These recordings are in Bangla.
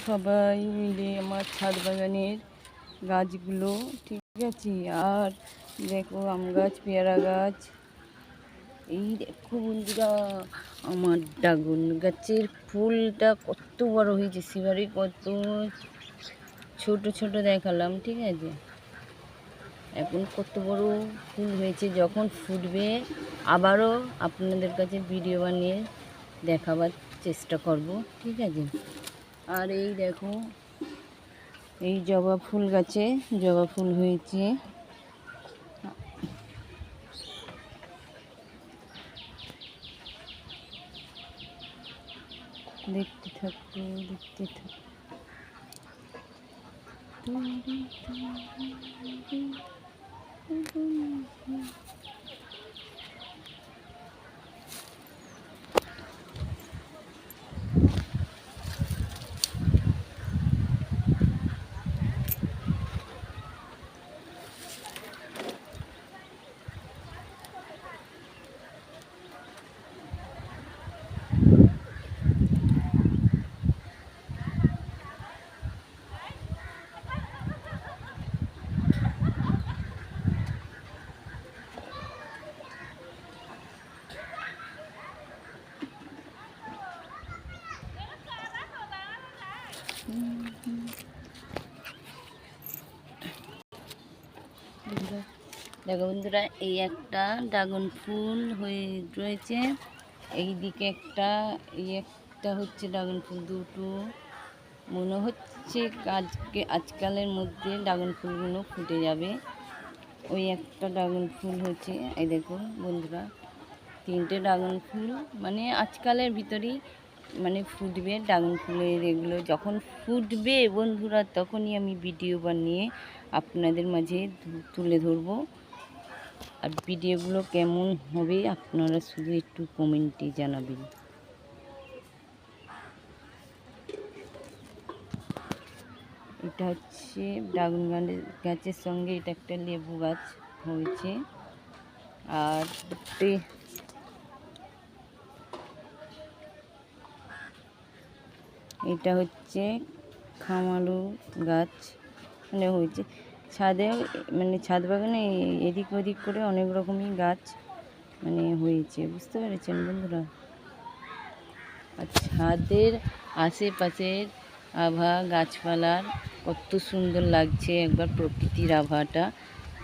সবাই মিলে আমার ছাদ বাগানের গাছগুলো, ঠিক আছে। আর দেখো আম গাছ, পেয়ারা গাছ। এই দেখো বন্ধুরা, আমার ড্রাগন গাছের ফুলটা কত বড় হয়েছে। সেবারে কত ছোট ছোট দেখালাম, ঠিক আছে। এখন কত বড় ফুল হয়েছে। যখন ফুটবে আবারও আপনাদের কাছে ভিডিও বানিয়ে দেখাবার চেষ্টা করব, ঠিক আছে। আর এই দেখো, এই জবা ফুল গাছে জবা ফুল হয়েছে। দেখতে থাকো, দেখতে থাকো। দেখো বন্ধুরা, এই একটা ড্রাগন ফুল হয়ে রয়েছে, এই দিকে একটা, এই একটা হচ্ছে ড্রাগন ফুল। দুটো মনে হচ্ছে আজকালের মধ্যে ড্রাগন ফুলগুলো ফুটে যাবে। ওই একটা ড্রাগন ফুল হচ্ছে, এই দেখো বন্ধুরা, তিনটে ড্রাগন ফুল মানে আজকালের ভিতরেই মানে ফুটবে ড্রাগন ফুলের। এগুলো যখন ফুটবে বন্ধুরা, তখনই আমি ভিডিও বানিয়ে আপনাদের মাঝে তুলে ধরবো। আর ভিডিওগুলো কেমন হবে আপনারা শুধু একটু কমেন্টে জানাবেন। এটা হচ্ছে ড্রাগন গাছের সঙ্গে এটা একটা লেবু গাছ হয়েছে। আর এটা হচ্ছে খামালু গাছ, মানে হয়েছে ছাদে, মানে ছাদ বাগানে এদিক ওদিক করে অনেক রকমই গাছ মানে হয়েছে, বুঝতে পেরেছেন বন্ধুরা। আর ছাদের আশেপাশের আবহাওয়া গাছপালার কত সুন্দর লাগছে, একবার প্রকৃতির আবহাওয়াটা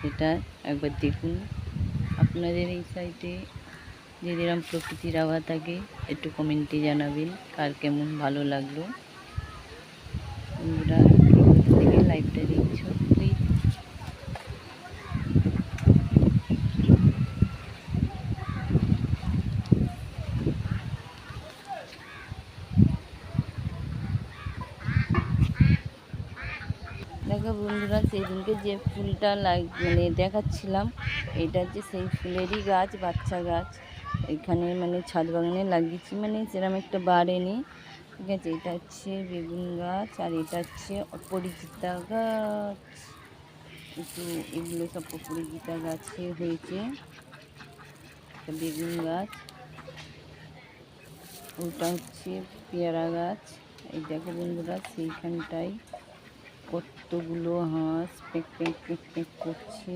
এটা একবার দেখুন। আপনাদের এই সাইডে যদি এরকম প্রকৃতির আবহাওয়া থাকে একটু কমেন্টে জানাবেন কার কেমন ভালো লাগলো। বন্ধুরা থেকে লাইভটা দেখছো প্লিজ। দেখো বন্ধুরা, সেই দিনকে যে ফুলটা মানে দেখাচ্ছিলাম, এটা হচ্ছে সেই ফুলেরই গাছ, বাচ্চা গাছ। এখানে মানে ছাদ বাগানে লাগিয়েছি, মানে সেরকম একটা বাড়েনি, ঠিক আছে। এটা হচ্ছে বেগুন গাছ, আর এটা হচ্ছে অপরিচিতা গাছ। একটু এগুলো সব অপরিচিতা গাছে হয়েছে। বেগুন গাছ, ওটা হচ্ছে পেয়ারা গাছ। এই দেখো বন্ধুরা, সেইখানটায় কতগুলো হাঁস পেক পেক পেক পেক করছে।